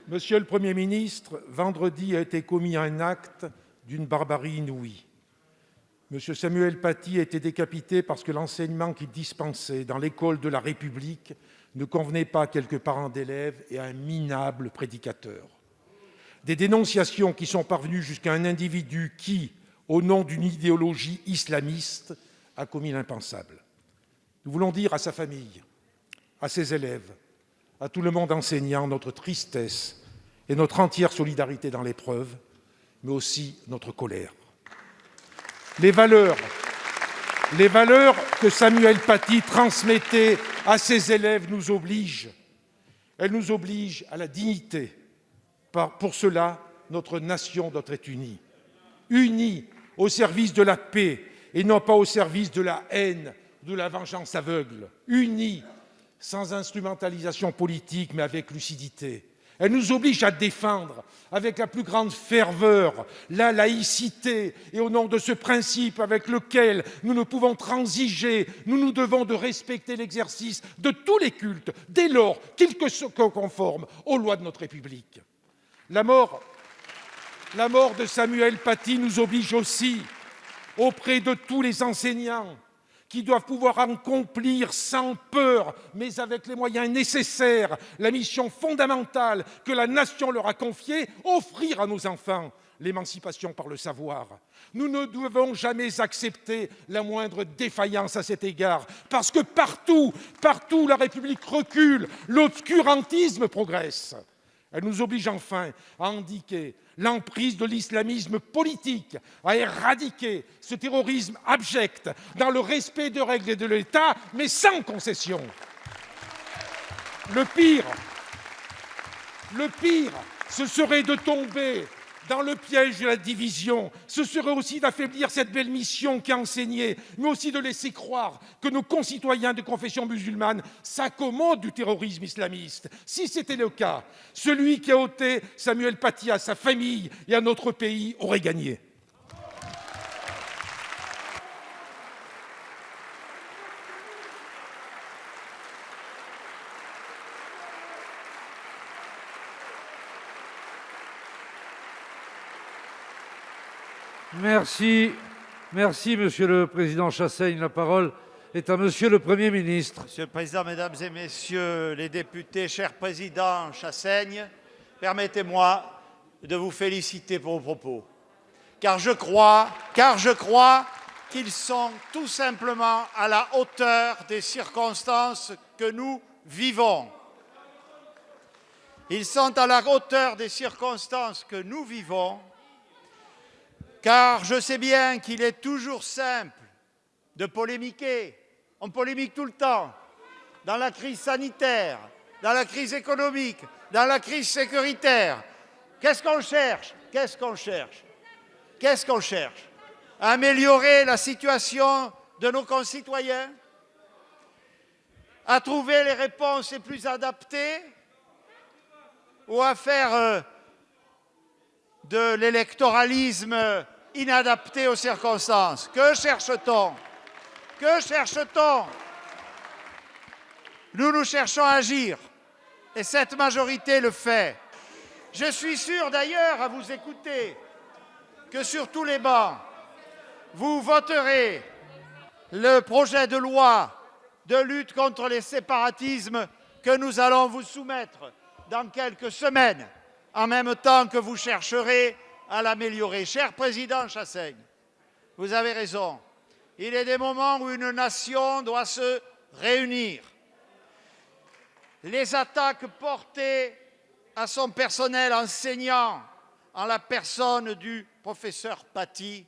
Monsieur le Premier ministre, vendredi a été commis un acte d'une barbarie inouïe. Monsieur Samuel Paty a été décapité parce que l'enseignement qu'il dispensait dans l'école de la République ne convenait pas à quelques parents d'élèves et à un minable prédicateur. Des dénonciations qui sont parvenues jusqu'à un individu qui, au nom d'une idéologie islamiste, a commis l'impensable. Nous voulons dire à sa famille, à ses élèves, à tout le monde enseignant notre tristesse et notre entière solidarité dans l'épreuve, mais aussi notre colère. Les valeurs que Samuel Paty transmettait à ses élèves nous obligent. Elles nous obligent à la dignité. Pour cela, notre nation doit être unie. Unie au service de la paix et non pas au service de la haine, de la vengeance aveugle. Unie, sans instrumentalisation politique, mais avec lucidité. Elle nous oblige à défendre avec la plus grande ferveur la laïcité et au nom de ce principe avec lequel nous ne pouvons transiger, nous nous devons de respecter l'exercice de tous les cultes dès lors qu'ils se conforment aux lois de notre République. La mort de Samuel Paty nous oblige aussi auprès de tous les enseignants qui doivent pouvoir accomplir sans peur, mais avec les moyens nécessaires, la mission fondamentale que la nation leur a confiée, offrir à nos enfants l'émancipation par le savoir. Nous ne devons jamais accepter la moindre défaillance à cet égard, parce que partout, la République recule, l'obscurantisme progresse. Elle nous oblige enfin à endiguer l'emprise de l'islamisme politique, à éradiquer ce terrorisme abject dans le respect de règles et de l'État, mais sans concession. Le pire, ce serait de tomber dans le piège de la division. Ce serait aussi d'affaiblir cette belle mission qui a enseigné, mais aussi de laisser croire que nos concitoyens de confession musulmane s'accommodent du terrorisme islamiste. Si c'était le cas, celui qui a ôté Samuel Paty à sa famille et à notre pays aurait gagné. Merci, Monsieur le Président Chassaigne. La parole est à Monsieur le Premier ministre. Monsieur le Président, Mesdames et Messieurs les députés, cher Président Chassaigne, permettez-moi de vous féliciter pour vos propos, car je crois qu'ils sont tout simplement à la hauteur des circonstances que nous vivons. Ils sont à la hauteur des circonstances que nous vivons, car je sais bien qu'il est toujours simple de polémiquer. On polémique tout le temps, dans la crise sanitaire, dans la crise économique, dans la crise sécuritaire. Qu'est-ce qu'on cherche? À améliorer la situation de nos concitoyens? À trouver les réponses les plus adaptées? Ou à faire de l'électoralisme inadapté aux circonstances? Que cherche-t-on? Nous cherchons à agir, et cette majorité le fait. Je suis sûr d'ailleurs, à vous écouter, que sur tous les bancs, vous voterez le projet de loi de lutte contre les séparatismes que nous allons vous soumettre dans quelques semaines, en même temps que vous chercherez à l'améliorer. Cher Président Chassaigne, vous avez raison. Il est des moments où une nation doit se réunir. Les attaques portées à son personnel enseignant, en la personne du professeur Paty,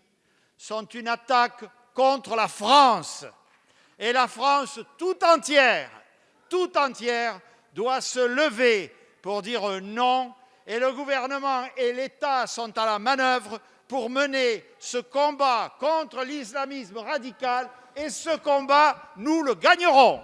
sont une attaque contre la France. Et la France tout entière doit se lever pour dire non. Et le gouvernement et l'État sont à la manœuvre pour mener ce combat contre l'islamisme radical. Et ce combat, nous le gagnerons.